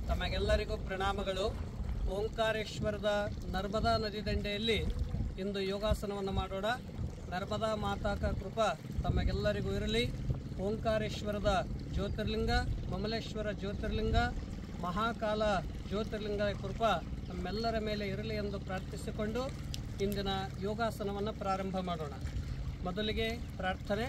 ತಮಗೆಲ್ಲರಿಗೂ ಪ್ರಣಾಮಗಳು. ಓಂಕಾರೇಶ್ವರದ ನರ್ಮದಾ ನದಿ ದಂಡೆಯಲ್ಲಿ ಇಂದು ಯೋಗಾಸನವನ್ನು ಮಾಡೋಣ. ನರ್ಮದಾ ಮಾತಾ ಕಾ ಕೃಪಾ ತಮಗೆಲ್ಲರಿಗೂ ಇರಲಿ. ಓಂಕಾರೇಶ್ವರದ ಜ್ಯೋತಿರ್ಲಿಂಗ, ಮಮಲೇಶ್ವರ ಜ್ಯೋತಿರ್ಲಿಂಗ, ಮಹಾಕಾಲ ಜ್ಯೋತಿರ್ಲಿಂಗ ಕೃಪಾ ನಮ್ಮೆಲ್ಲರ ಮೇಲೆ ಇರಲಿ ಎಂದು ಪ್ರಾರ್ಥಿಸಿಕೊಂಡು ಇಂದಿನ ಯೋಗಾಸನವನ್ನು ಪ್ರಾರಂಭ ಮಾಡೋಣ. ಮೊದಲಿಗೆ ಪ್ರಾರ್ಥನೆ.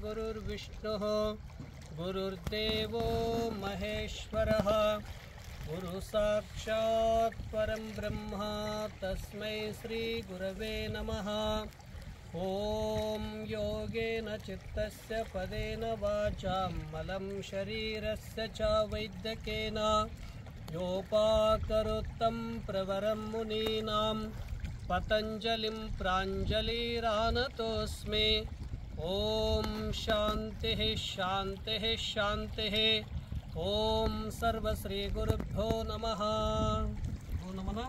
गुरुर्विष्णुः गुरुर्देवो महेश्वरः गुरुसाक्षात् परं ब्रह्म तस्मै श्री गुरवे नमः. ॐ योगेन चित्तस्य पदेन वाचां मलं शरीरस्य च वैद्यकेन योपाकरोत्तं प्रवरं मुनीनां पतञ्जलिं प्राञ्जलिरानतोऽस्मि. ओम शांति शांति शांति. ओम सर्व श्री गुरुभ्यो नमः. नमः.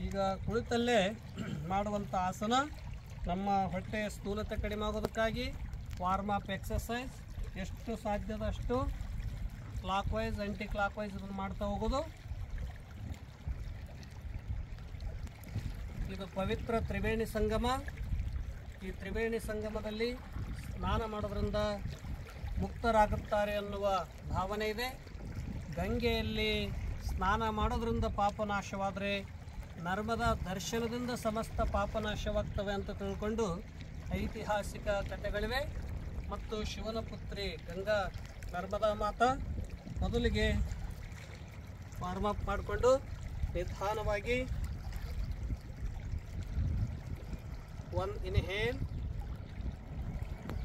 ಈಗ ಕುಳಿತಲ್ಲೇ ಮಾಡುವಂಥ ಆಸನ ನಮ್ಮ ಹೊಟ್ಟೆಯ ಸ್ಥೂಲತೆ ಕಡಿಮೆ ಆಗೋದಕ್ಕಾಗಿ ವಾರ್ಮ್ ಅಪ್ ಎಕ್ಸರ್ಸೈಸ್ ಎಷ್ಟು ಸಾಧ್ಯದಷ್ಟು clockwise anticlockwise ಮಾಡ್ತಾ ಹೋಗೋದು. ಇದು ಪವಿತ್ರ ತ್ರಿವೇಣಿ ಸಂಗಮ. ಈ ತ್ರಿವೇಣಿ ಸಂಗಮದಲ್ಲಿ ಸ್ನಾನ ಮಾಡೋದ್ರಿಂದ ಮುಕ್ತರಾಗುತ್ತಾರೆ ಅನ್ನುವ ಭಾವನೆ ಇದೆ. ಗಂಗೆಯಲ್ಲಿ ಸ್ನಾನ ಮಾಡೋದ್ರಿಂದ ಪಾಪನಾಶವಾದರೆ ನರ್ಮದಾ ದರ್ಶನದಿಂದ ಸಮಸ್ತ ಪಾಪನಾಶವಾಗ್ತವೆ ಅಂತ ತಿಳ್ಕೊಂಡು ಐತಿಹಾಸಿಕ ಕಥೆಗಳಿವೆ. ಮತ್ತು ಶಿವನ ಪುತ್ರಿ ಗಂಗಾ ನರ್ಮದಾ ಮಾತಾ. ಮೊದಲಿಗೆ ವಾರ್ಮ್ ಅಪ್ ಮಾಡಿಕೊಂಡು ನಿಧಾನವಾಗಿ 1 inhale,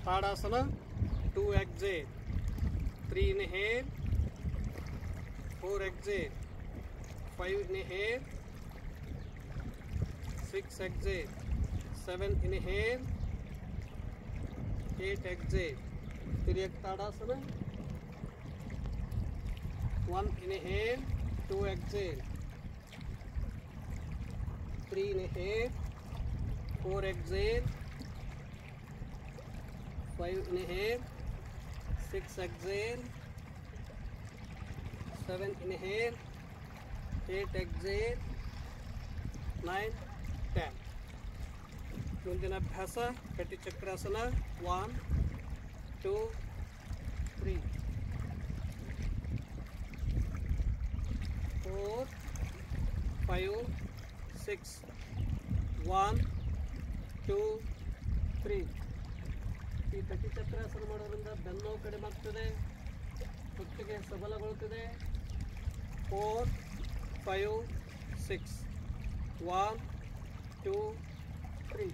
Tadasana, 2 exhale, 3 inhale, 4 exhale, 5 inhale, 6 exhale, 7 inhale, 8 exhale. Tiriyak Tadasana, 1 inhale, 2 exhale, 3 inhale, 4 exhale, 5 inhale, 6 exhale, 7 inhale, 8 exhale, 9, 10. ಮುಂದಿನ ಅಭ್ಯಾಸ ಕಟಿ ಚಕ್ರಾಸನ. 1, 2, 3, 4, 5, 6. 1, 2, 3. ಈ ಕಟಿ ಚಕ್ರಾಸನ ಮಾಡೋದ್ರಿಂದ ಬೆನ್ನು ಕಡಿಮೆ ಆಗ್ತದೆ, ಕುತ್ತಿಗೆ ಸಬಲಗೊಳ್ಳುತ್ತದೆ. 4, 5, 6. 1, 2, 3.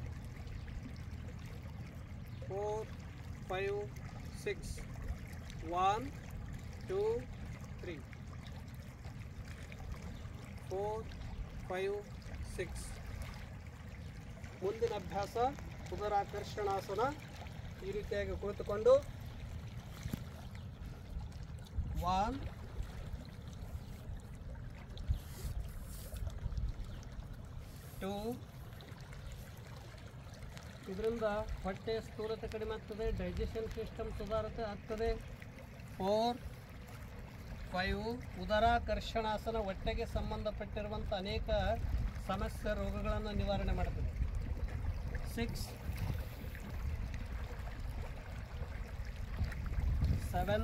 4, 5, 6. 1, 2, 3. 4, 5, 6. ಮುಂದಿನ ಅಭ್ಯಾಸ ಉದರಾಕರ್ಷಣಾಸನ. ಈ ರೀತಿಯಾಗಿ ಕುಳಿತುಕೊಂಡು 1, 2. ಇದರಿಂದ ಹೊಟ್ಟೆ ಸ್ಥೂಲತೆ ಕಡಿಮೆ ಆಗ್ತದೆ, ಡೈಜೆಷನ್ ಸಿಸ್ಟಮ್ ಸುಧಾರತೆ ಆಗ್ತದೆ. 4, 5. ಉದರಾಕರ್ಷಣಾಸನ ಹೊಟ್ಟೆಗೆ ಸಂಬಂಧಪಟ್ಟಿರುವಂಥ ಅನೇಕ ಸಮಸ್ಯೆ ರೋಗಗಳನ್ನು ನಿವಾರಣೆ ಮಾಡ್ತದೆ. 6, 7,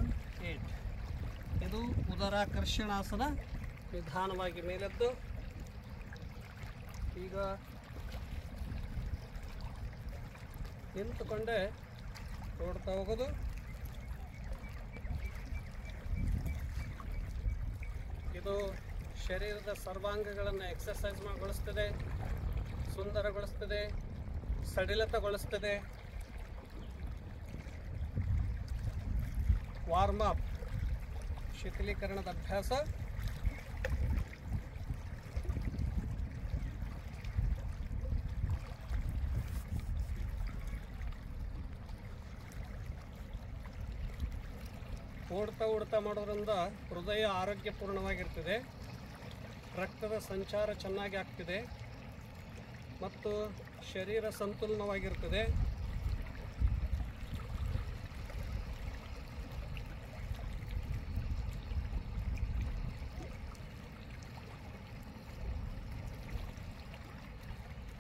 8. ಇದು ಉದರಾಕರ್ಷಣಾಸನ. ನಿಧಾನವಾಗಿ ಮೇಲೆದ್ದು ಈಗ ನಿಂತುಕೊಂಡೇ ನೋಡ್ತಾ ಹೋಗೋದು. ಇದು ಶರೀರದ ಸರ್ವಾಂಗಗಳನ್ನು ಎಕ್ಸರ್ಸೈಸ್ ಮಾಡಿಗೊಳಿಸ್ತದೆ, ಸುಂದರಗೊಳಿಸ್ತದೆ, ಸಡಿಲತೆಗೊಳಿಸ್ತದೆ. ವಾರ್ಮ್ ಅಪ್ ಶಿಥಿಲೀಕರಣದ ಅಭ್ಯಾಸ. ಓಡ್ತಾ ಓಡ್ತಾ ಮಾಡೋದ್ರಿಂದ ಹೃದಯ ಆರೋಗ್ಯಪೂರ್ಣವಾಗಿರ್ತದೆ, ರಕ್ತದ ಸಂಚಾರ ಚೆನ್ನಾಗಿ ಆಗ್ತಿದೆ ಮತ್ತು ಶರೀರ ಸಂತುಲನವಾಗಿರ್ತದೆ.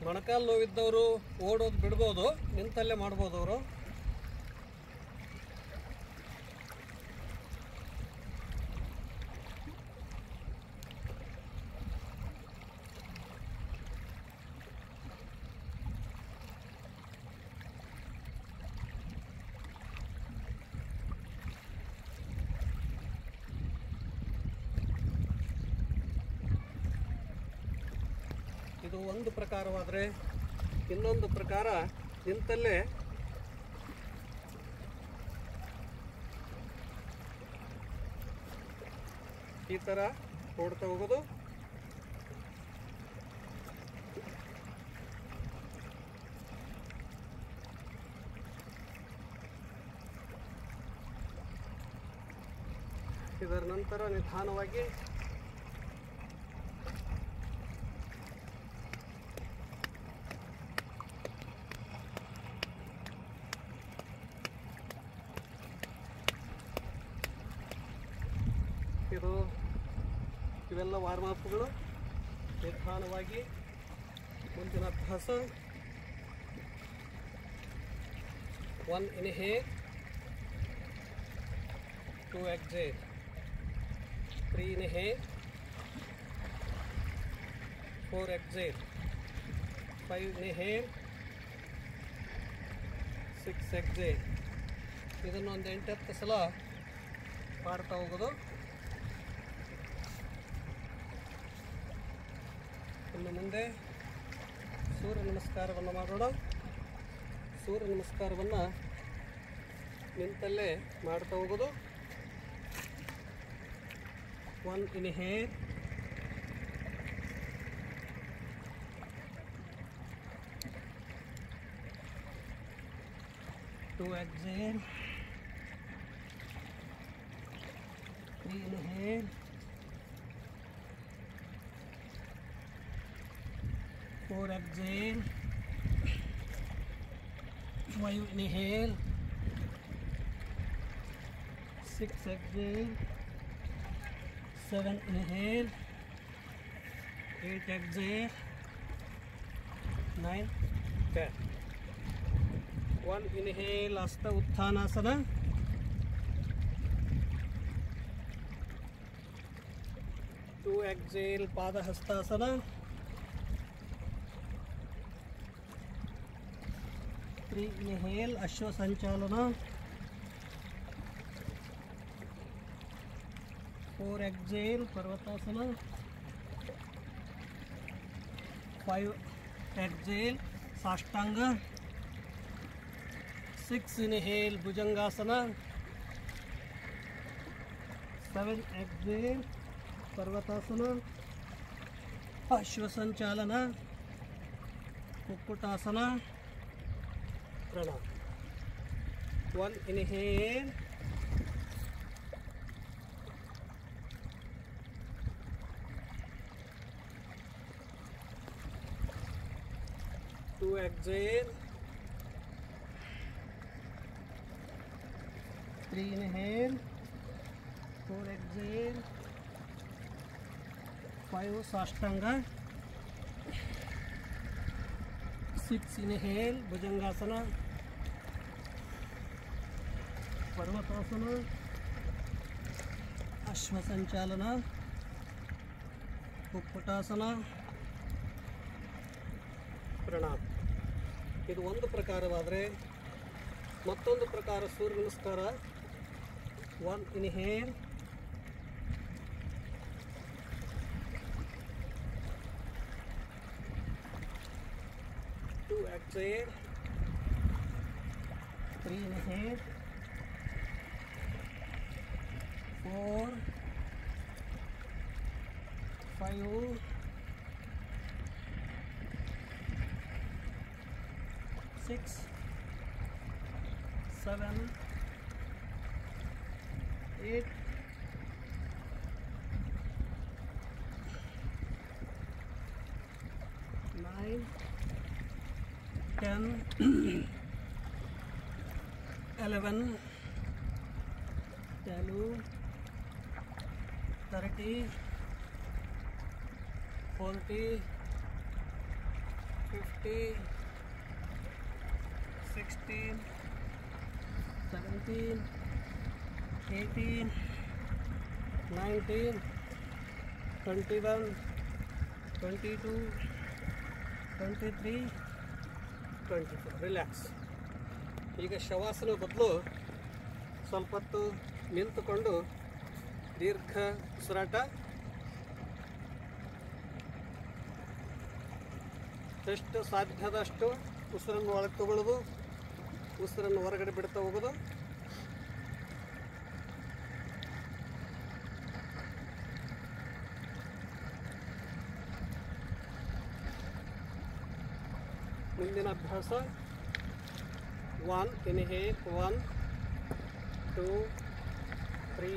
ಮೊಣಕಾಲು ನೋವಿದ್ದವರು ಓಡೋದು ಬಿಡ್ಬೋದು, ನಿಂತಲ್ಲೇ ಮಾಡ್ಬೋದು ಅವರು. ಇದು ಒಂದು ಪ್ರಕಾರವಾದರೆ, ಇನ್ನೊಂದು ಪ್ರಕಾರ ನಿಂತಲ್ಲೇ ಈ ಥರ ಓಡ್ತಾ ಹೋಗೋದು. ಇದರ ನಂತರ ನಿಧಾನವಾಗಿ ಇವೆಲ್ಲ ವಾರ್ಮಪ್ಗಳು. ನಿಧಾನವಾಗಿ ಮುಂದಿನ ಅಭ್ಯಾಸ. 1 inhale, 2 exhale, 3 inhale, 4 exhale, 5 inhale, 6 exhale. ಇದನ್ನು ಒಂದು 8-10 ಸಲ ಮಾಡ್ತಾ ಹೋಗೋದು. ಇನ್ನು ಮುಂದೆ ಸೂರ್ಯ ನಮಸ್ಕಾರವನ್ನು ಮಾಡೋಣ. ಸೂರ್ಯ ನಮಸ್ಕಾರವನ್ನು ನಿಂತಲ್ಲೇ ಮಾಡ್ತಾ ಹೋಗೋದು. 1 inhale, 2 exhale, 3 inhale, 4 exhale, 5 inhale, 6 exhale, 7 inhale, 8 exhale, 9, 10. 1 inhale, ಹಸ್ತ ಉತ್ಥಾನಾಸನ. 2 exhale, ಪಾದ ಹಸ್ತಾಸನ. 3 inhale, ಅಶ್ವ ಸಂಚಾಲನ. 4 exhale, ಪರ್ವತಾಸನ. 5 exhale, ಸಾಷ್ಟಾಂಗ. 6 inhale, ಭುಜಂಗಾಸನ. 7 exhale, ಪರ್ವತಾಸನ. ಅಶ್ವ ಸಂಚಾಲನ, ಕುಕ್ಕುಟಾಸನ. ಪ್ರಣಾಮ. 1 inhale, 2 exhale, 3 inhale, 4 exhale, 5 ಸಾಷ್ಟಾಂಗ. 6 inhale, ಭುಜಂಗಾಸನ. ಪರ್ವತಾಸನ, ಅಶ್ವ ಸಂಚಾಲನ, ಕುಕ್ಕುಟಾಸನ. ಪ್ರಣಾಮ. ಇದು ಒಂದು ಪ್ರಕಾರವಾದರೆ, ಮತ್ತೊಂದು ಪ್ರಕಾರ ಸೂರ್ಯ ನಮಸ್ಕಾರ. 1 inhale, 2 exhale, 3 inhale, 4, 5, 6, 7, 8, 9, 10, 11, 12, 30, 40, 50, 16, 17, 18, 19, 21, 22, 23, 24. ರಿಲ್ಯಾಕ್ಸ್. ಈಗ ಶವಾಸನ ಬದಲು ಸ್ವಲ್ಪ ಹೊತ್ತು ನಿಂತುಕೊಂಡು ದೀರ್ಘ ಉಸಿರಾಟ. ಎಷ್ಟು ಸಾಧ್ಯದಷ್ಟು ಉಸಿರನ್ನು ಒಳಗೆ ತಗೊಳ್ಳೋದು, ಉಸಿರನ್ನು ಹೊರಗಡೆ ಬಿಡ್ತಾ ಹೋಗೋದು. ಮುಂದಿನ ಅಭ್ಯಾಸ 1 ಇನ್ಹೇಲ್ 1 2 3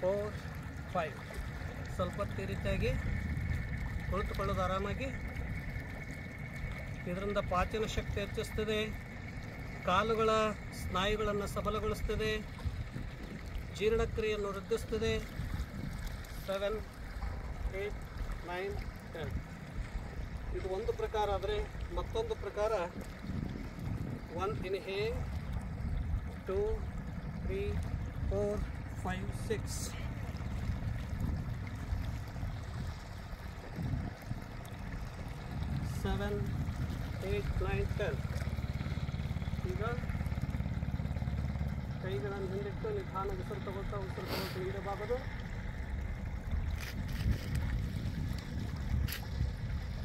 4 5. ಸ್ವಲ್ಪ ಈ ರೀತಿಯಾಗಿ ಕುಳಿತುಕೊಳ್ಳೋದು ಆರಾಮಾಗಿ. ಇದರಿಂದ ಪಾಚನ ಶಕ್ತಿ ಹೆಚ್ಚಿಸ್ತದೆ, ಕಾಲುಗಳ ಸ್ನಾಯುಗಳನ್ನು ಸಬಲಗೊಳಿಸ್ತದೆ, ಜೀರ್ಣಕ್ರಿಯೆಯನ್ನು ವೃದ್ಧಿಸ್ತದೆ. 7, 8, 9, 10. ಇದು ಒಂದು ಪ್ರಕಾರ. ಆದರೆ ಮತ್ತೊಂದು ಪ್ರಕಾರ 1 ಇನ್ಹೇಲ್ 2 3 4 5 6. 7, 8, 9, 10. ಈಗ ಕೈಗಳನ್ನು ಹಿಂದಿಟ್ಟು ನಿಧಾನ ಉಸಿರು ತಗೊಳ್ತಾ ಇಡಬಾರದು.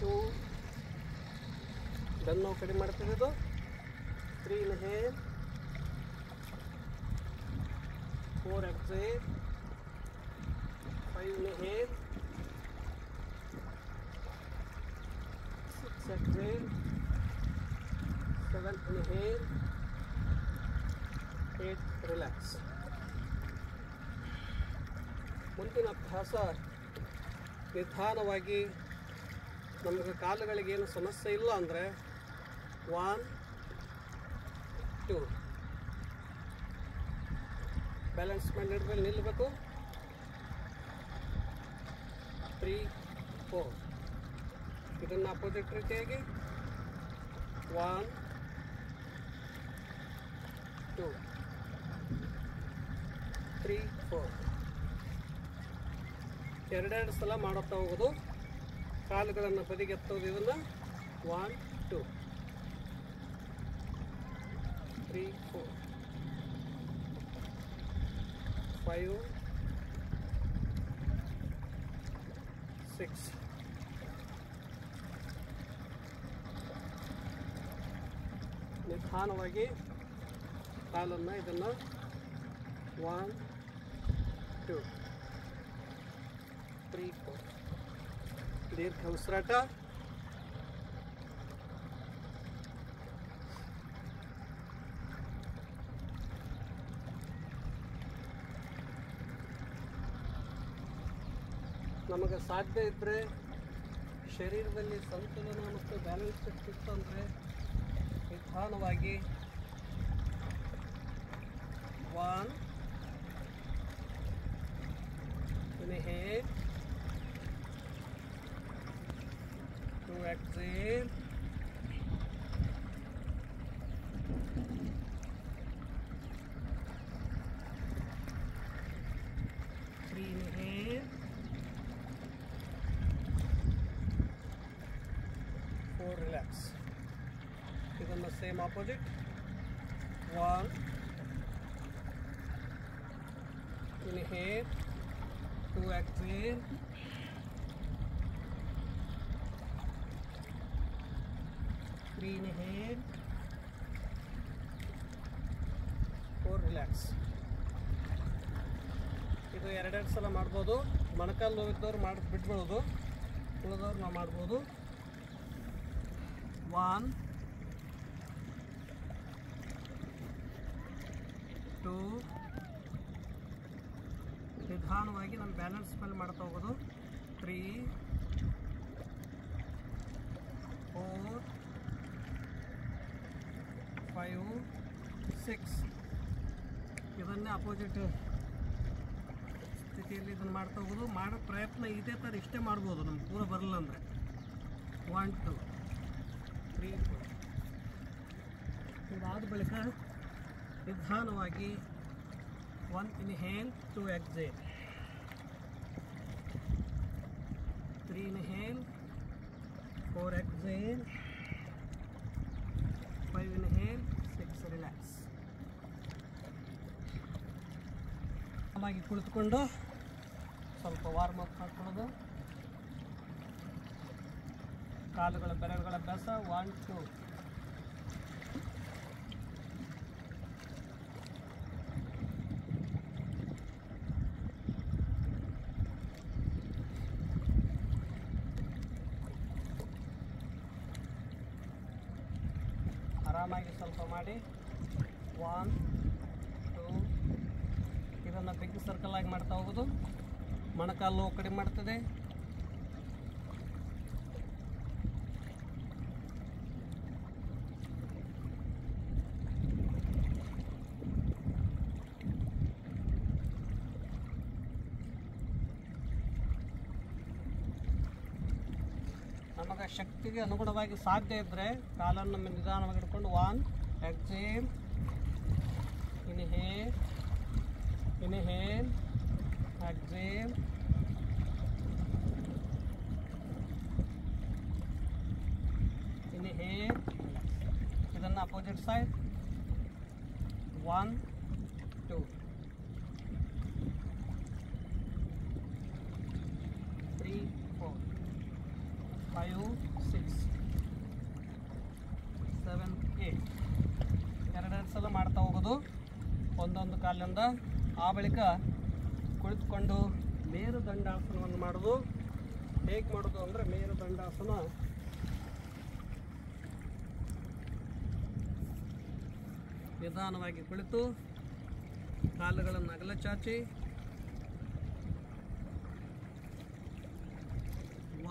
2 ಬೆನ್ನು ಕಡಿಮೆ ಮಾಡ್ತಿರೋದು. 3 inhale 4 exhale 5 inhale 6 exhale 7 inhale 8 relax. ಮುಂದಿನ ಅಭ್ಯಾಸ ನಿಧಾನವಾಗಿ. ನಮಗೆ ಕಾಲುಗಳಿಗೇನು ಸಮಸ್ಯೆ ಇಲ್ಲ ಅಂದರೆ 1 2 ಬ್ಯಾಲೆನ್ಸ್ ಮಾಡಿ ಮೇಲೆ ನಿಲ್ಲಬೇಕು. 3 4 ಇದನ್ನು ಅಪೋಸಿಟ್ ರೀತಿಯಾಗಿ 1 2 3 4 ಎರಡೆರಡು ಸಲ ಮಾಡುತ್ತಾ ಹೋಗೋದು. ಕಾಲುಗಳನ್ನು ಬದಿಗೆ ಎತ್ತೋದು. ಇದನ್ನು 1 2 3 4 5 6 ನಿಧಾನವಾಗಿ ಕಾಲನ್ನು ಇದನ್ನು 1 2 3 4 ದೀರ್ಘ ಉಸಿರಾಟ. ನಮಗೆ ಸಾಧ್ಯ ಇದ್ದರೆ ಶರೀರದಲ್ಲಿ ಸಂತುಲನ ಮತ್ತು ಬ್ಯಾಲೆನ್ಸ್ ಸಿಕ್ತಿತ್ತು ಅಂದರೆ ನಿಧಾನವಾಗಿ 1 inhale 2 exhale 3 inhale 4 relax. ಇದನ್ನು same opposite 1 inhale 2 exhale 3 inhale 4 relax. ಇದು ಎರಡೆರಡು ಸಲ ಮಾಡ್ಬೋದು. ಮೊಣಕಾಲು ನೋವಿದ್ದವ್ರು ಬಿಟ್ಬಿಡೋದು, ಉಳಿದವ್ರು ನಾವು ಮಾಡ್ಬೋದು. 1 2 ನಿಧಾನವಾಗಿ ನಮ್ಮ ಬ್ಯಾಲೆನ್ಸ್ ಮೇಲೆ ಮಾಡ್ತಾ ಹೋಗೋದು. 3 4 5 6 ಇದನ್ನೇ ಅಪೋಸಿಟ್ ಸ್ಥಿತಿಯಲ್ಲಿ ಇದನ್ನು ಮಾಡ್ತಾ ಹೋಗೋದು. ಮಾಡೋ ಪ್ರಯತ್ನ ಇದೇ ಥರ ಇಷ್ಟೇ ಮಾಡ್ಬೋದು, ನಮ್ಗೆ ಪೂರ ಬರಲ್ಲ ಅಂದರೆ. 1 2 3 4 ಇದಾದ ಬಳಿಕ ನಿಧಾನವಾಗಿ 1 inhale 2 exhale, 3 inhale 4 exhale, 5 inhale 6 relax. ಆರಾಮಾಗಿ ಕುಳಿತುಕೊಂಡು ಸ್ವಲ್ಪ ವಾರ್ಮ್ ಅಪ್ ಮಾಡ್ಕೊಳ್ಳೋದು. ಕಾಲುಗಳ ಬೆರಳುಗಳ ಅಭ್ಯಾಸ. 1 2 ಆರಾಮಾಗಿ ಸ್ವಲ್ಪ ಮಾಡಿ. 1 2 ಇದನ್ನು ಬಿಗ್ ಸರ್ಕಲ್ ಆಗಿ ಮಾಡ್ತಾ ಹೋಗೋದು. ಮೊಣಕಾಲು ಕಡಿಮೆ ಮಾಡ್ತದೆ. ನಮಗೆ ಶಕ್ತಿಗೆ ಅನುಗುಣವಾಗಿ ಸಾಧ್ಯ ಇದ್ದರೆ ಕಾಲನ್ನು ನಿಧಾನವಾಗಿ ಹಿಡ್ಕೊಂಡು 1 exhale, inhale, inhale, exhale, inhale. ಇದನ್ನು ಅಪೋಸಿಟ್ ಸೈಡ್. 1 2 3 4 5 6 7 8 ಎರಡೆರಡು ಸಲ ಮಾಡ್ತಾ ಹೋಗೋದು ಒಂದೊಂದು ಕಾಲಿಂದ. ಆ ಬಳಿಕ ಕುಳಿತುಕೊಂಡು ಮೇರುದಂಡಾಸನವನ್ನು ಮಾಡೋದು. ಹೇಗೆ ಮಾಡೋದು ಅಂದರೆ, ಮೇರುದಂಡಾಸನ ನಿಧಾನವಾಗಿ ಕುಳಿತು ಕಾಲುಗಳನ್ನು ಅಗಲ ಚಾಚಿ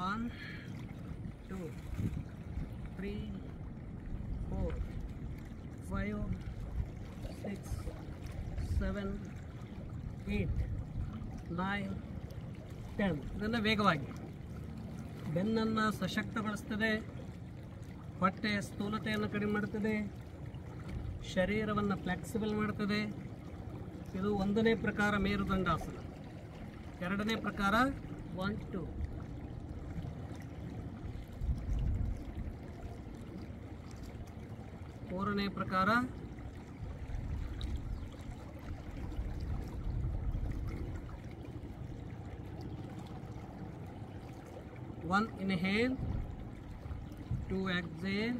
1 2 3 4 5 6 7 8 9 10 ಇದನ್ನು ವೇಗವಾಗಿ. ಬೆನ್ನನ್ನು ಸಶಕ್ತಗೊಳಿಸ್ತದೆ, ಹೊಟ್ಟೆಯ ಸ್ಥೂಲತೆಯನ್ನು ಕಡಿಮೆ ಮಾಡ್ತದೆ, ಶರೀರವನ್ನು ಫ್ಲೆಕ್ಸಿಬಲ್ ಮಾಡ್ತದೆ. ಇದು 1ನೇ ಪ್ರಕಾರ ಮೇರುದಂಡಾಸನ. 2ನೇ ಪ್ರಕಾರ 1 2 4ನೇ ಪ್ರಕಾರ 1 inhale 2 exhale,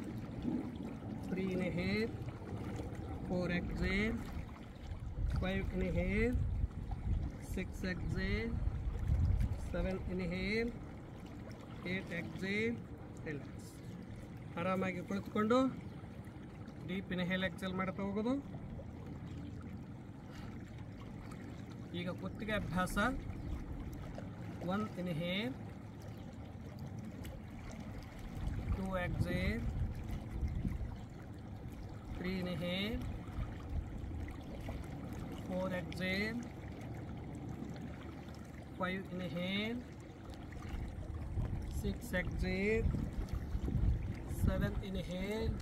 3 inhale 4 exhale, 5 inhale 6 exhale, 7 inhale 8 exhale. relax. ಆರಾಮಾಗಿ ಕುಳಿತುಕೊಂಡು ಡೀಪ್ ಇನ್ಹೇಲ್ ಎಕ್ಸೇಲ್ ಮಾಡ್ತಾ ಹೋಗೋದು. ಈಗ ಕುತ್ತಿಗೆ ಅಭ್ಯಾಸ. 1 inhale 2 exhale, 3 inhale 4 exhale, 5 inhale 6 exhale, 7 inhale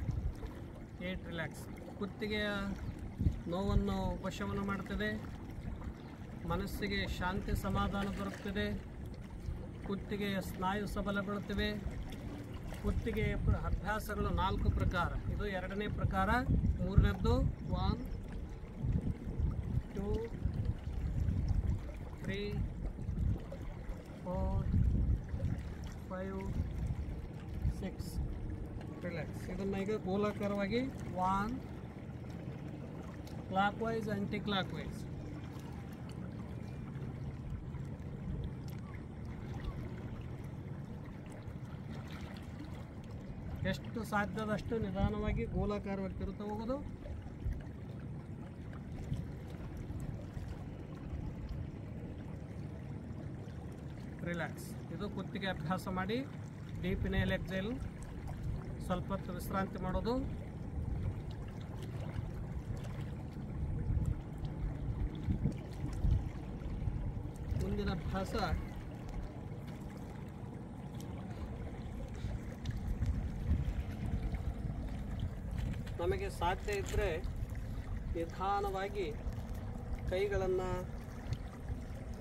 8 relax. ಕುತ್ತಿಗೆಯ ನೋವನ್ನು ವಶವನ್ನು ಮಾಡ್ತದೆ, ಮನಸ್ಸಿಗೆ ಶಾಂತಿ ಸಮಾಧಾನ ದೊರಕ್ತದೆ, ಕುತ್ತಿಗೆಯ ಸ್ನಾಯು ಸಬಲಗೊಳ್ಳುತ್ತವೆ. ಕುತ್ತಿಗೆಯ ಅಭ್ಯಾಸಗಳು 4 ಪ್ರಕಾರ. ಇದು 2ನೇ ಪ್ರಕಾರ. 3ನೇದ್ದು 1 2 3 4 5 6 ರಿಲ್ಯಾಕ್ಸ್. ಇದನ್ನು ಈಗ ಗೋಲಾಕಾರವಾಗಿ 1 clockwise anti clockwise. ಎಷ್ಟು ಸಾಧ್ಯದಷ್ಟು ನಿಧಾನವಾಗಿ ಗೋಲಾಕಾರವಾಗಿ ತಿರುತ್ತಾ ಹೋಗೋದು. ರಿಲ್ಯಾಕ್ಸ್. ಇದು ಕುತ್ತಿಗೆ ಅಭ್ಯಾಸ ಮಾಡಿ ಡೀಪ್ ಇನ್ಹೇಲ್ ಎಕ್ಸೇಲ್, ಸ್ವಲ್ಪ ಹೊತ್ತು ವಿಶ್ರಾಂತಿ ಮಾಡೋದು. ಮುಂದಿನ ಅಭ್ಯಾಸ ನಮಗೆ ಸಾಧ್ಯ ಇದ್ದರೆ ನಿಧಾನವಾಗಿ ಕೈಗಳನ್ನು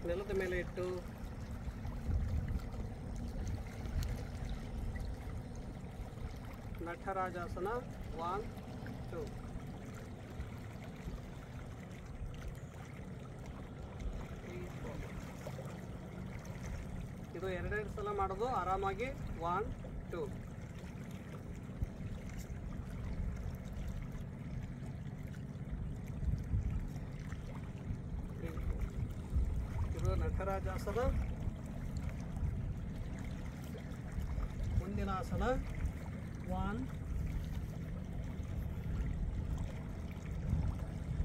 ನೆಲದ ಮೇಲೆ ಇಟ್ಟು ನಟರಾಜಾಸನ 1 2 3 4. ಇದು ಎರಡೆರಡು ಸಲ ಮಾಡೋದು. ಆರಾಮಾಗಿ 1 2 3 4. ಇದು ನಟರಾಜಾಸನ. ಮುಂದಿನ ಆಸನ 1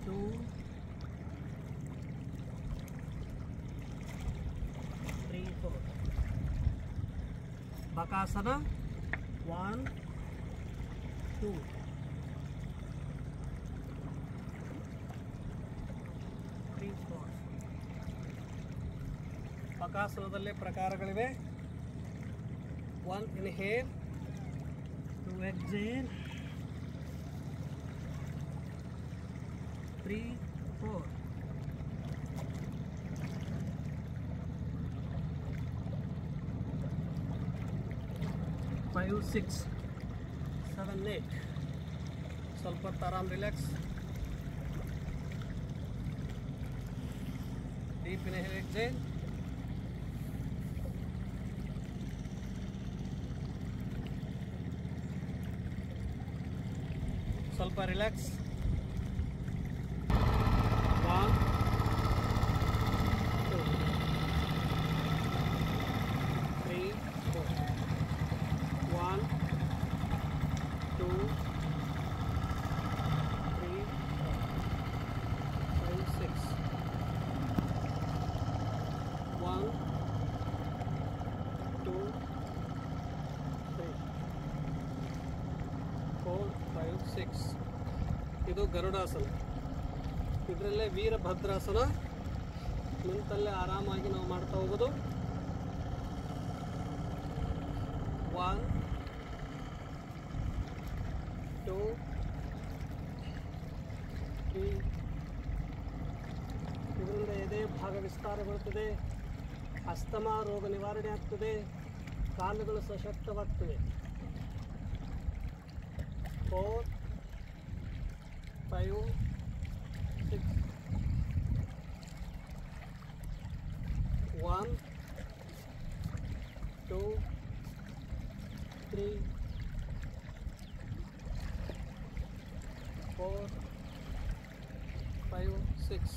2 3 4. ಬಕಾಸನ 1 2 3 4. ಬಕಾಸನದಲ್ಲೇ ಪ್ರಕಾರಗಳಿವೆ. 1 ಇನ್ಹೇಲ್, 2 exhale, 3 4. 5 6 7 8. ಸ್ವಲ್ಪ ಹೊತ್ತು ಆರಾಮ್ ರಿಲ್ಯಾಕ್ಸ್. Deep inhale exhale. ಸ್ವಲ್ಪ ರಿಲ್ಯಾಕ್ಸ್. 1 2 3 4. 1 2 3 4 5 6. 1 2 3 4 5 6. ಇದು ಗರುಡಾಸನ. ಇದರಲ್ಲೇ ವೀರಭದ್ರಾಸನ. ನಿಂತಲ್ಲೇ ಆರಾಮಾಗಿ ನಾವು ಮಾಡ್ತಾ ಹೋಗೋದು. 1 2 3. ಇದರಿಂದ ಎದೆ ಭಾಗ ವಿಸ್ತಾರಗೊಳ್ಳುತ್ತದೆ. ಅಸ್ತಮಾ ರೋಗ ನಿವಾರಣೆ ಆಗ್ತದೆ. ಕಾಲುಗಳು ಸಶಕ್ತವಾಗ್ತವೆ. 4 5 6. 1 2 3 4 5 6.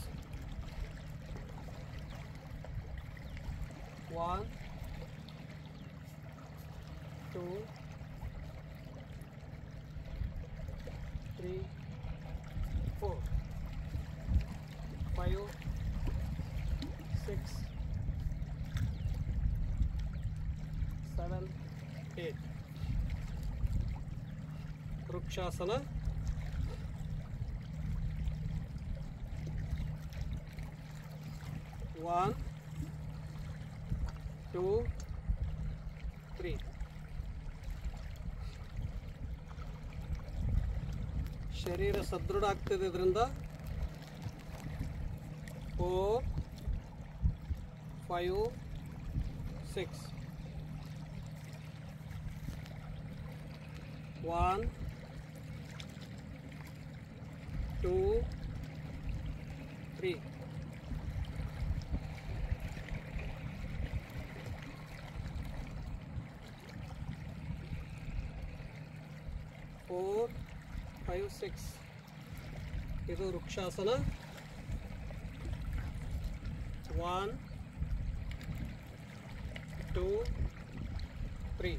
1 2 3 4 5 6 7 8. ವೃಕ್ಷಾಸನ. 1 2 3. ಶರೀರ ಸದೃಢ ಆಗ್ತದೆ ಇದರಿಂದ. 4 5 6. 1 2 3. 4 5 6. ಇದು ವೃಕ್ಷಾಸನ. 1 2 3.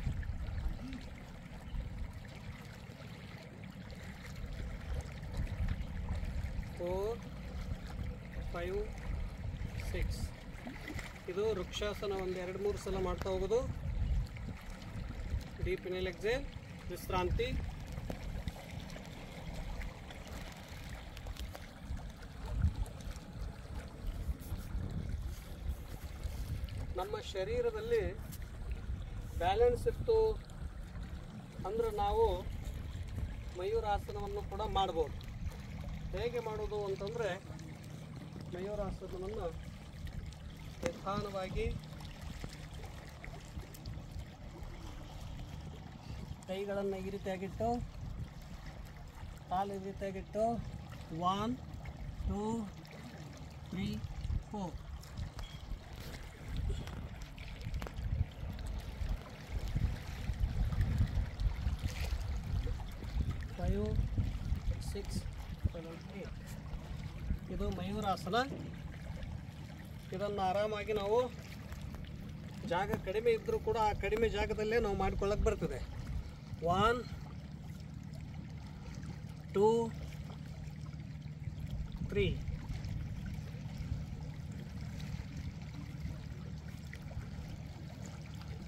4 5 6. ಇದು ವೃಕ್ಷಾಸನ ಒಂದು 2-3 ಸಲ ಮಾಡ್ತಾ ಹೋಗೋದು. ಡೀಪ್ ಇನ್ಹೇಲ್ ಎಕ್ಸೇಲ್, ವಿಶ್ರಾಂತಿ. ನಮ್ಮ ಶರೀರದಲ್ಲಿ ಬ್ಯಾಲೆನ್ಸ್ ಇತ್ತು ಅಂದ್ರೆ ನಾವು ಮಯೂರಾಸನವನ್ನು ಕೂಡ ಮಾಡ್ಬೋದು. ಹೇಗೆ ಮಾಡೋದು ಅಂತಂದರೆ, ಮಯೂರಾಸನವನ್ನು ನಿಧಾನವಾಗಿ ಕೈಗಳನ್ನು ಈ ರೀತಿಯಾಗಿಟ್ಟು, ಕಾಲು ಈ ರೀತಿಯಾಗಿಟ್ಟು 1 2 3 4 5 6 7 8. ಇದು ಮಯೂರಾಸನ. ಇದನ್ನು ಆರಾಮಾಗಿ ನಾವು ಜಾಗ ಕಡಿಮೆ ಇದ್ದರೂ ಕೂಡ ಆ ಕಡಿಮೆ ಜಾಗದಲ್ಲೇ ನಾವು ಮಾಡಿಕೊಳ್ಳಕ್ಕೆ ಬರ್ತದೆ. 1 2 3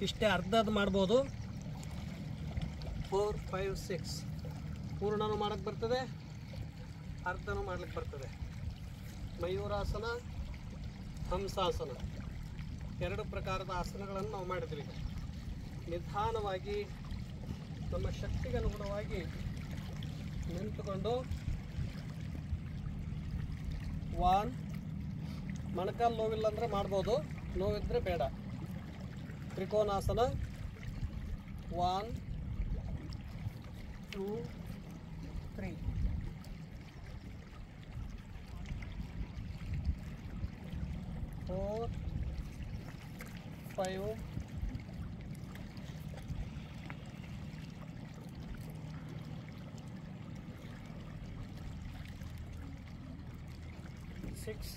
ಇಷ್ಟೇ, ಅರ್ಧದ್ದು ಮಾಡ್ಬೋದು. 4 5 6 ಪೂರ್ಣನೂ ಮಾಡಕ್ಕೆ ಬರ್ತದೆ, ಅರ್ಧನೂ ಮಾಡ್ಲಿಕ್ಕೆ ಬರ್ತದೆ. ಮಯೂರಾಸನ, ಹಂಸಾಸನ, 2 ಪ್ರಕಾರದ ಆಸನಗಳನ್ನು ನಾವು ಮಾಡಿದ್ವಿ. ನಿಧಾನವಾಗಿ ನಮ್ಮ ಶಕ್ತಿಗೆ ಅನುಗುಣವಾಗಿ ನಿಂತುಕೊಂಡು 1, ಮೊಣಕಾಲು ನೋವಿಲ್ಲ ಅಂದರೆ ಮಾಡ್ಬೋದು, ನೋವಿದ್ರೆ ಬೇಡ. ತ್ರಿಕೋನಾಸನ 1 2 3 4 5 6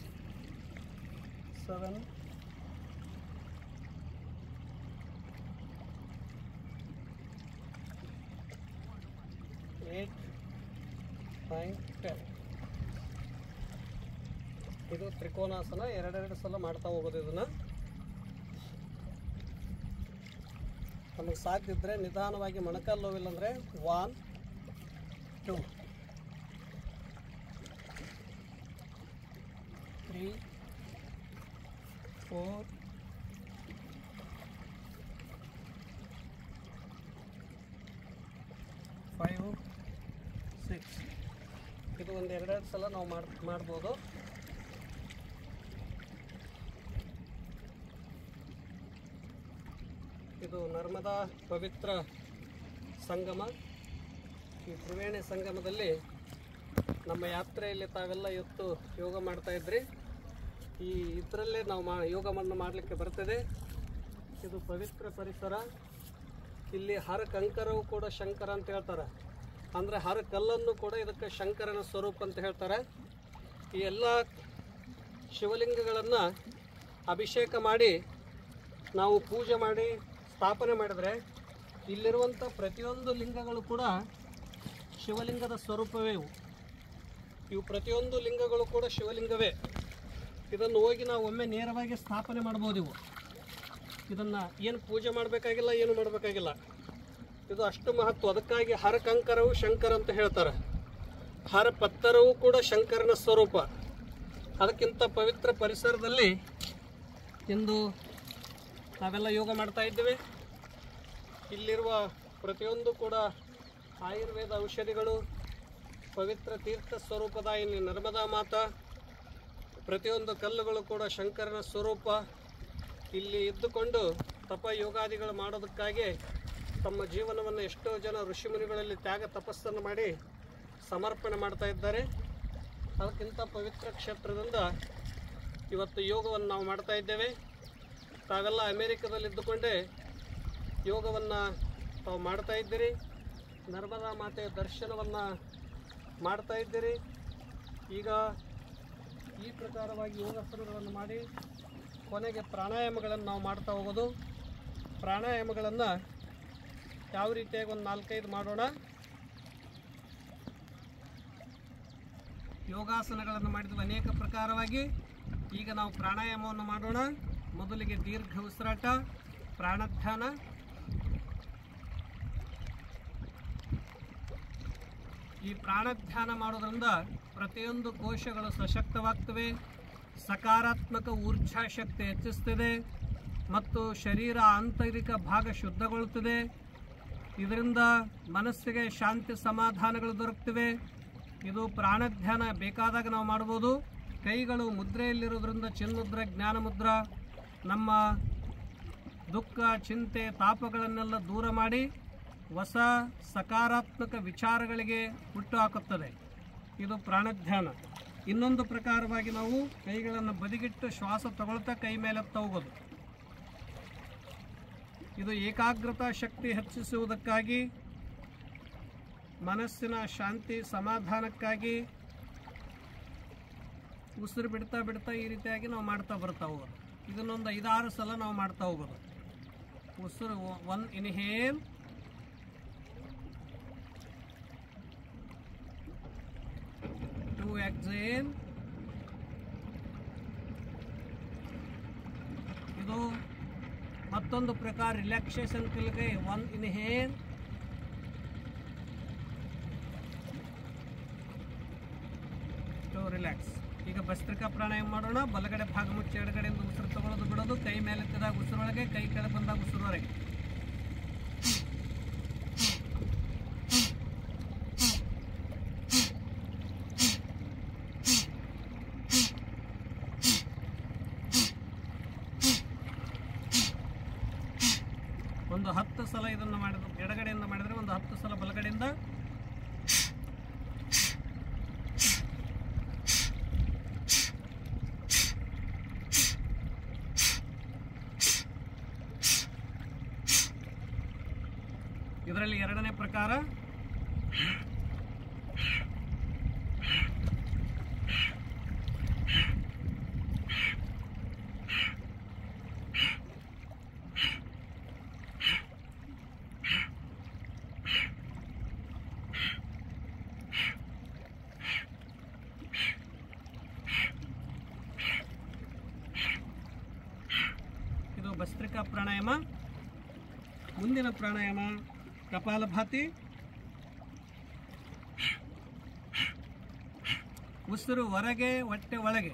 7 8 9 10. ಇದು ತ್ರಿಕೋನಾಸನ. 2 ಸಲ ಮಾಡ್ತಾ ಹೋಗೋದು. ಇದನ್ನು ನಮಗೆ ಸಾಧ್ಯ ಇದ್ದರೆ ನಿಧಾನವಾಗಿ, ಮೊಣಕಾಲು ನೋವಿಲ್ಲ ಅಂದರೆ 1 2 3 4 5 6. ಇದು ಒಂದು 2 ಸಲ ನಾವು ಮಾಡ್ಬೋದು. ಇದು ನರ್ಮದಾ ಪವಿತ್ರ ಸಂಗಮ. ಈ ತ್ರಿವೇಣಿ ಸಂಗಮದಲ್ಲಿ ನಮ್ಮ ಯಾತ್ರೆಯಲ್ಲಿ ತಾವೆಲ್ಲ ಇವತ್ತು ಯೋಗ ಮಾಡ್ತಾಯಿದ್ರಿ. ಇದರಲ್ಲೇ ನಾವು ಯೋಗವನ್ನು ಮಾಡಲಿಕ್ಕೆ ಬರ್ತದೆ. ಇದು ಪವಿತ್ರ ಪರಿಸರ. ಇಲ್ಲಿ ಹರ ಕಂಕರವು ಕೂಡ ಶಂಕರ ಅಂತ ಹೇಳ್ತಾರೆ. ಅಂದರೆ ಹರ ಕಲ್ಲನ್ನು ಕೂಡ ಇದಕ್ಕೆ ಶಂಕರನ ಸ್ವರೂಪ ಅಂತ ಹೇಳ್ತಾರೆ. ಈ ಎಲ್ಲ ಶಿವಲಿಂಗಗಳನ್ನು ಅಭಿಷೇಕ ಮಾಡಿ ನಾವು ಪೂಜೆ ಮಾಡಿ ಸ್ಥಾಪನೆ ಮಾಡಿದರೆ ಇಲ್ಲಿರುವಂಥ ಪ್ರತಿಯೊಂದು ಲಿಂಗಗಳು ಕೂಡ ಶಿವಲಿಂಗದ ಸ್ವರೂಪವೇ. ಇವು ಪ್ರತಿಯೊಂದು ಲಿಂಗಗಳು ಕೂಡ ಶಿವಲಿಂಗವೇ. ಇದನ್ನು ಹೋಗಿ ನಾವು ಒಮ್ಮೆ ನೇರವಾಗಿ ಸ್ಥಾಪನೆ ಮಾಡ್ಬೋದು. ಇದನ್ನು ಏನು ಪೂಜೆ ಮಾಡಬೇಕಾಗಿಲ್ಲ, ಏನು ಮಾಡಬೇಕಾಗಿಲ್ಲ. ಇದು ಅಷ್ಟು ಮಹತ್ವ. ಅದಕ್ಕಾಗಿ ಹರ ಕಂಕರವು ಶಂಕರ ಅಂತ ಹೇಳ್ತಾರೆ. ಹರ ಪತ್ತರವು ಕೂಡ ಶಂಕರನ ಸ್ವರೂಪ. ಅದಕ್ಕಿಂತ ಪವಿತ್ರ ಪರಿಸರದಲ್ಲಿ ಇಂದು ನಾವೆಲ್ಲ ಯೋಗ ಮಾಡ್ತಾ ಇದ್ದೇವೆ. ಇಲ್ಲಿರುವ ಪ್ರತಿಯೊಂದು ಕೂಡ ಆಯುರ್ವೇದ ಔಷಧಿಗಳು, ಪವಿತ್ರ ತೀರ್ಥ ಸ್ವರೂಪದಾಯಿನಿ ನರ್ಮದಾ ಮಾತಾ, ಪ್ರತಿಯೊಂದು ಕಲ್ಲುಗಳು ಕೂಡ ಶಂಕರನ ಸ್ವರೂಪ. ಇಲ್ಲಿ ಇದ್ದುಕೊಂಡು ತಪ ಯೋಗಾದಿಗಳು ಮಾಡೋದಕ್ಕಾಗಿ ತಮ್ಮ ಜೀವನವನ್ನು ಎಷ್ಟೋ ಜನ ಋಷಿಮುನಿಗಳಲ್ಲಿ ತ್ಯಾಗ ತಪಸ್ಸನ್ನು ಮಾಡಿ ಸಮರ್ಪಣೆ ಮಾಡ್ತಾ ಇದ್ದಾರೆ. ಅದಕ್ಕಿಂತ ಪವಿತ್ರ ಕ್ಷೇತ್ರದಿಂದ ಇವತ್ತು ಯೋಗವನ್ನು ನಾವು ಮಾಡ್ತಾ ಇದ್ದೇವೆ. ತಾವೆಲ್ಲ ಅಮೇರಿಕದಲ್ಲಿದ್ದುಕೊಂಡೇ ಯೋಗವನ್ನು ತಾವು ಮಾಡ್ತಾ ಇದ್ದೀರಿ. ನರ್ಮದಾ ಮಾತೆಯ ದರ್ಶನವನ್ನು ಮಾಡ್ತಾ ಇದ್ದೀರಿ. ಈಗ ಈ ಪ್ರಕಾರವಾಗಿ ಯೋಗಾಸನಗಳನ್ನು ಮಾಡಿ ಕೊನೆಗೆ ಪ್ರಾಣಾಯಾಮಗಳನ್ನು ನಾವು ಮಾಡ್ತಾ ಹೋಗೋದು. ಪ್ರಾಣಾಯಾಮಗಳನ್ನು ಯಾವ ರೀತಿಯಾಗಿ ಒಂದು 4-5 ಮಾಡೋಣ. ಯೋಗಾಸನಗಳನ್ನು ಮಾಡಿದ್ವಿ ಅನೇಕ ಪ್ರಕಾರವಾಗಿ. ಈಗ ನಾವು ಪ್ರಾಣಾಯಾಮವನ್ನು ಮಾಡೋಣ. ಮೊದಲಿಗೆ ದೀರ್ಘ ಉಸಿರಾಟ, ಪ್ರಾಣಧ್ಯಾನ. ಈ ಪ್ರಾಣಧ್ಯಾನ ಮಾಡೋದ್ರಿಂದ ಪ್ರತಿಯೊಂದು ಕೋಶಗಳು ಸಶಕ್ತವಾಗ್ತವೆ, ಸಕಾರಾತ್ಮಕ ಊರ್ಜಾಶಕ್ತಿ ಹೆಚ್ಚಿಸ್ತದೆ ಮತ್ತು ಶರೀರ ಆಂತರಿಕ ಭಾಗ ಶುದ್ಧಗೊಳ್ಳುತ್ತದೆ. ಇದರಿಂದ ಮನಸ್ಸಿಗೆ ಶಾಂತಿ ಸಮಾಧಾನಗಳು ದೊರಕ್ತವೆ. ಇದು ಪ್ರಾಣಧ್ಯಾನ ಬೇಕಾದಾಗ ನಾವು ಮಾಡ್ಬೋದು. ಕೈಗಳು ಮುದ್ರೆಯಲ್ಲಿರೋದ್ರಿಂದ ಚಿನ್ಮುದ್ರ, ಜ್ಞಾನಮುದ್ರ ನಮ್ಮ ದುಃಖ, ಚಿಂತೆ, ತಾಪಗಳನ್ನೆಲ್ಲ ದೂರ ಮಾಡಿ ಹೊಸ ಸಕಾರಾತ್ಮಕ ವಿಚಾರಗಳಿಗೆ ಹುಟ್ಟು ಹಾಕುತ್ತದೆ. ಇದು ಪ್ರಾಣಧ್ಯಾನ. ಇನ್ನೊಂದು ಪ್ರಕಾರವಾಗಿ ನಾವು ಕೈಗಳನ್ನು ಬದಿಗಿಟ್ಟು ಶ್ವಾಸ ತಗೊಳ್ತಾ ಕೈ ಮೇಲೆ ಹೋಗೋದು. ಇದು ಏಕಾಗ್ರತಾ ಶಕ್ತಿ ಹೆಚ್ಚಿಸುವುದಕ್ಕಾಗಿ, ಮನಸ್ಸಿನ ಶಾಂತಿ ಸಮಾಧಾನಕ್ಕಾಗಿ ಉಸಿರು ಬಿಡ್ತಾ ಬಿಡ್ತಾ ಈ ರೀತಿಯಾಗಿ ನಾವು ಮಾಡ್ತಾ ಬರ್ತಾ ಹೋಗೋದು. ಇದನ್ನೊಂದು 5-6 ಸಲ ನಾವು ಮಾಡ್ತಾ ಹೋಗೋದು. ಉಸಿರು 1 ಇನ್ಹೇಲ್, 2 ಎಕ್ಸೇಲ್. ಇದು ಮತ್ತೊಂದು ಪ್ರಕಾರ ರಿಲ್ಯಾಕ್ಸೇಷನ್ ಕಲಿಗೆ 1 ಇನ್ಹೇಲ್, 2 ರಿಲ್ಯಾಕ್ಸ್. ಈಗ ಭಸ್ತ್ರಿಕಾ ಪ್ರಾಣಾಯಾಮ ಮಾಡೋಣ. ಬಲಗಡೆ ಭಾಗ ಮುಚ್ಚಿ ಎಡಗಡೆಯಿಂದ ಉಸಿರು ತಗೊಳ್ಳೋದು ಬಿಡೋದು. ಕೈ ಮೇಲೆ ಎತ್ತಿದಾಗ ಉಸಿರೊಳಗೆ, ಕೈ ಕೆಳಗೆ ಬಂದಾಗ ಉಸಿರೊಳಗೆ. ಒಂದು 10 ಸಲ ಇದನ್ನು ಮಾಡಿದ್ರೆ, ಎಡಗಡೆಯಿಂದ ಮಾಡಿದರೆ ಒಂದು 10 ಸಲ ಬಲಗಡೆಯಿಂದ. ಇದರಲ್ಲಿ 2ನೇ ಪ್ರಕಾರ ಇದು ಭಸ್ತ್ರಿಕಾ ಪ್ರಾಣಾಯಾಮ. ಮುಂದಿನ ಪ್ರಾಣಾಯಾಮ ಕಪಾಲಭಾತಿ. ಉಸಿರು ಹೊರಗೆ, ಹೊಟ್ಟೆ ಒಳಗೆ.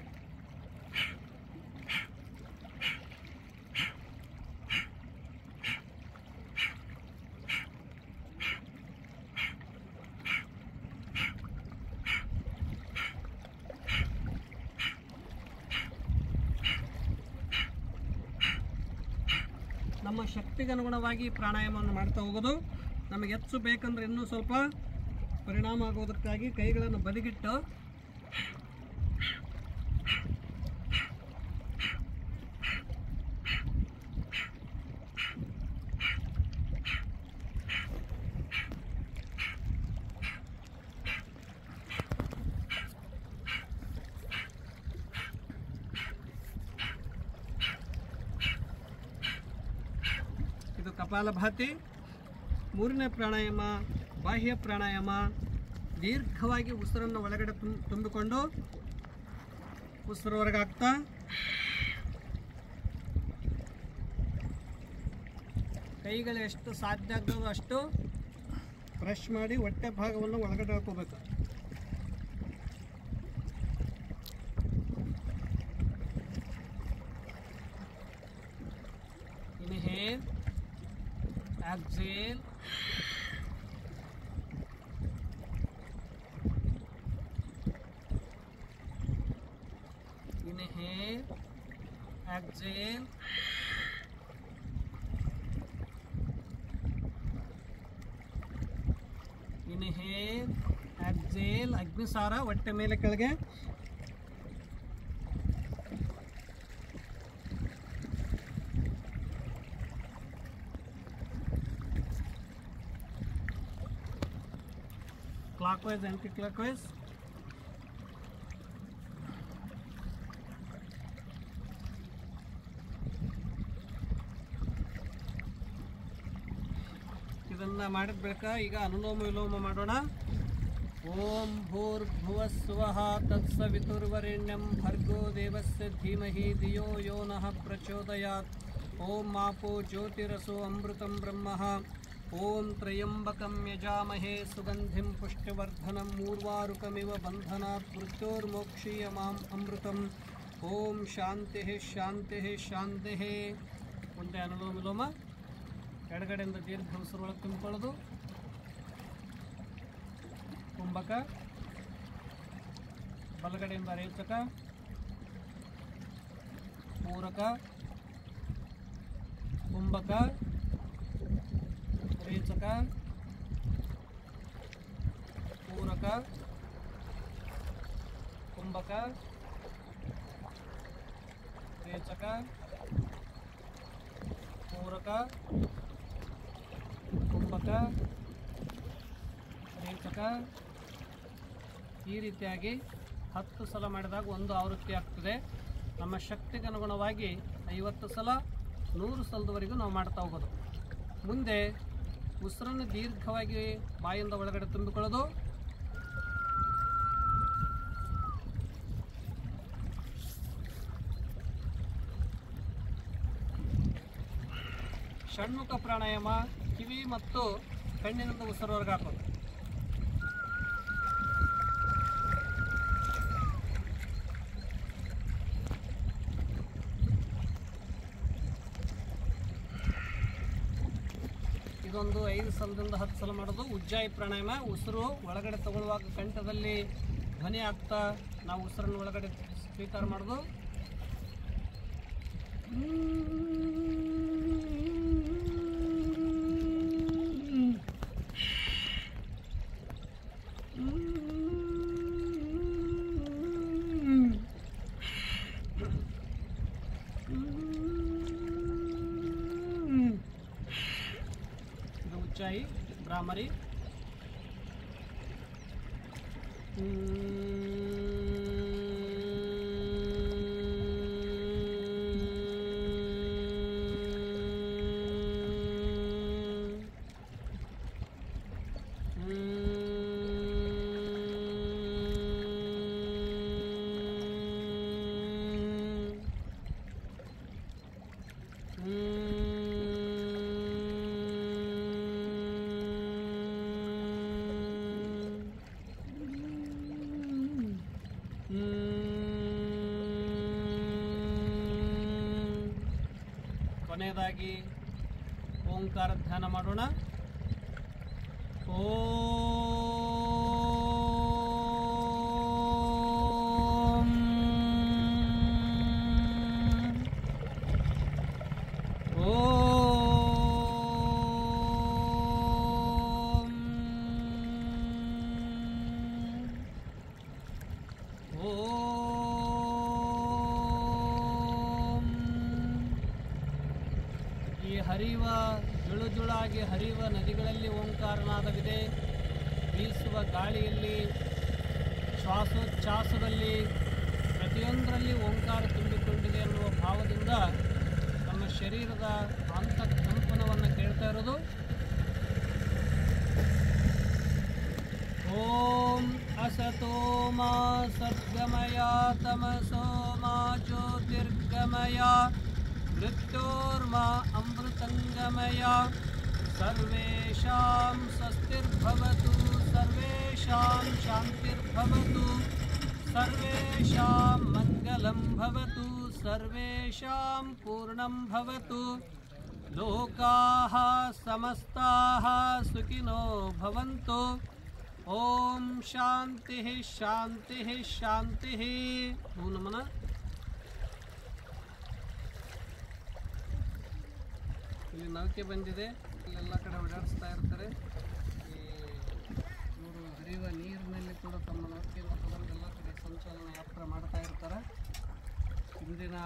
ನಮ್ಮ ಶಕ್ತಿಗೆ ಅನುಗುಣವಾಗಿ ಪ್ರಾಣಾಯಾಮವನ್ನು ಮಾಡ್ತಾ ಹೋಗೋದು. ನಮಗೆ ಹೆಚ್ಚು ಬೇಕಂದ್ರೆ ಇನ್ನೂ ಸ್ವಲ್ಪ ಪರಿಣಾಮ ಆಗೋದಕ್ಕಾಗಿ ಕೈಗಳನ್ನು ಬದಿಗಿಟ್ಟು ಇದು ಕಪಾಲಭಾತಿ. 3ನೇ ಪ್ರಾಣಾಯಾಮ ಬಾಹ್ಯ ಪ್ರಾಣಾಯಾಮ. ದೀರ್ಘವಾಗಿ ಉಸಿರನ್ನು ಒಳಗಡೆ ತುಂಬಿಕೊಂಡು ಉಸಿರು ಹೊರಗೆ ಹಾಕ್ತಾ ಕೈಗಳು ಎಷ್ಟು ಸಾಧ್ಯ ಆಗ್ತದೋ ಅಷ್ಟು ಬ್ರಷ್ ಮಾಡಿ ಹೊಟ್ಟೆ ಭಾಗವನ್ನು ಒಳಗಡೆ ಹಾಕೋಬೇಕು. Inhale, exhale, inhale, exhale, inhale, exhale. ಅಗ್ನಿಸಾರ ಹೊಟ್ಟೆ ಮೇಲೆ ಕೆಳಗೆ. clockwise, anti-clockwise. ಇದನ್ನು ಮಾಡಿದ ಬಳಿಕ ಈಗ ಅನುಲೋಮ ವಿಲೋಮ ಮಾಡೋಣ. ಓಂ ಭೂರ್ಭುವಸ್ವಃ ತತ್ಸವಿತುರ್ವರೆಣ್ಯಂ ಭರ್ಗೋ ದೇವಸ್ಯ ಧೀಮಹಿ ಧಿಯೋ ಯೋ ನಃ ಪ್ರಚೋದಯಾತ್. ಓಂ ಮಾಪೋ ಜ್ಯೋತಿರಸೋ ಅಮೃತಂ ಬ್ರಹ್ಮಃ. ಓಂ ತ್ರಯಂಬಕಂ ಯಜಾಮಹೇ ಸುಗಂಧಿಂ ಪುಷ್ಟಿವರ್ಧನಂ ಮೂರ್ವಾರುಕಮಿವ ಬಂಧನಾತ್ ಮೃತ್ಯೋರ್ಮೋಕ್ಷೀಯಮಾಂ ಅಮೃತಂ. ಓಂ ಶಾಂತಿ ಶಾಂತಿ ಶಾಂತಿ. ಮುಂದೆ ಅನುಲೋಮ ವಿಲೋಮ. ಎಡಗಡೆಯಿಂದ ದೀರ್ಘ ಉಸಿರೊಳಗೆ ತುಂಬಿಕೊಳ್ಳೋದು. ಕುಂಭಕ, ಬಲಗಡೆಯಿಂದ ರೇಚಕ, ಪೂರಕ, ಕುಂಭಕ, ರೇಚಕ, ಪೂರಕ, ಕುಂಭಕ, ರೇಚಕ, ಪೂರಕ, ಕುಂಭಕ, ರೇಚಕ. ಈ ರೀತಿಯಾಗಿ 10 ಸಲ ಮಾಡಿದಾಗ ಒಂದು ಆವೃತ್ತಿ ಆಗ್ತದೆ. ನಮ್ಮ ಶಕ್ತಿಗೆ ಅನುಗುಣವಾಗಿ 50 ಸಲ 100 ಸಲದವರೆಗೂ ನಾವು ಮಾಡ್ತಾ ಹೋಗೋದು. ಮುಂದೆ ಉಸಿರನ್ನು ದೀರ್ಘವಾಗಿ ಬಾಯಿಂದ ಒಳಗಡೆ ತುಂಬಿಕೊಳ್ಳೋದು. ಷಣ್ಮುಖ ಪ್ರಾಣಾಯಾಮ. ಕಿವಿ ಮತ್ತು ಕಣ್ಣಿನಿಂದ ಉಸಿರವರೆಗೆ ಹಾಕೋದು. ಇದೊಂದು 5 ಸಲದಿಂದ 10 ಸಲ ಮಾಡೋದು. ಉಜ್ಜಾಯಿ ಪ್ರಾಣಾಯಾಮ. ಉಸಿರು ಒಳಗಡೆ ತಗೊಳ್ಳುವಾಗ ಕಂಠದಲ್ಲಿ ಧ್ವನಿ ಆಗ್ತಾ ನಾವು ಉಸಿರನ್ನು ಒಳಗಡೆ ಸ್ವೀಕಾರ ಮಾಡೋದು. ಉಜ್ಜಾಯಿ ಭ್ರಾಮರಿ. ಕೊನೆಯದಾಗಿ ಓಂಕಾರ ಧ್ಯಾನ ಮಾಡೋಣ. ಈ ಹರಿಯುವ ಜುಳುಜುಳಾಗಿ ಹರಿಯುವ ನದಿಗಳಲ್ಲಿ ಓಂಕಾರನಾದವಿದೆ. ಬೀಸುವ ಗಾಳಿಯಲ್ಲಿ, ಶ್ವಾಸೋಚ್ಛ್ವಾಸದಲ್ಲಿ ಪ್ರತಿಯೊಂದರಲ್ಲಿ ಓಂಕಾರ ತುಂಬಿಕೊಂಡಿದೆ ಅನ್ನುವ ಭಾವದಿಂದ ನಮ್ಮ ಶರೀರದ ಅಂತಃಕಂಪನವನ್ನು ಕೇಳ್ತಾ ಇರೋದು. ಓಂ ಅಸತೋ ಮಾ ಸದ್ಗಮಯ ತಮಸೋ ಮಾ ಜ್ಯೋತಿರ್ಗಮಯ ಮೃತ್ಯೋರ್ಮಾ ಅಮೃತಂಗಮಯ. ಸರ್ವೇಷಾಂ ಸ್ವಸ್ತಿರ್ಭವತು, ಸರ್ವೇಷಾಂ ಶಾಂತಿರ್ಭವತು, ಸರ್ವೇಷಾಂ ಮಂಗಲಂ ಭವತು, ಸರ್ವೇಷಾಂ ಪೂರ್ಣಂ ಭವತು. ಲೋಕಾಃ ಸಮಸ್ತಾಃ ಸುಖಿನೋ ಭವಂತು. ಓಂ ಶಾಂತಿ ಶಾಂತಿ ಶಾಂತಿ. ನಮನ. ಇಲ್ಲಿ ನೌಕೆ ಬಂದಿದೆ. ಇಲ್ಲೆಲ್ಲ ಕಡೆ ಓಡಾಡಿಸ್ತಾ ಇರ್ತಾರೆ. ಇವರು ಹರಿಯುವ ನೀರಿನಲ್ಲಿ ಕೂಡ ತಮ್ಮ ನೌಕೆಯನ್ನು ತಗೊಂಡು ಎಲ್ಲ ಕಡೆ ಸಂಚಾಲನ ಯಾತ್ರೆ ಮಾಡ್ತಾ ಇರ್ತಾರೆ. ಇಂದಿನ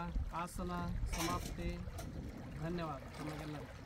ಆಸನ ಸಮಾಪ್ತಿ. ಧನ್ಯವಾದ ತಮಗೆಲ್ಲರಿಗೂ.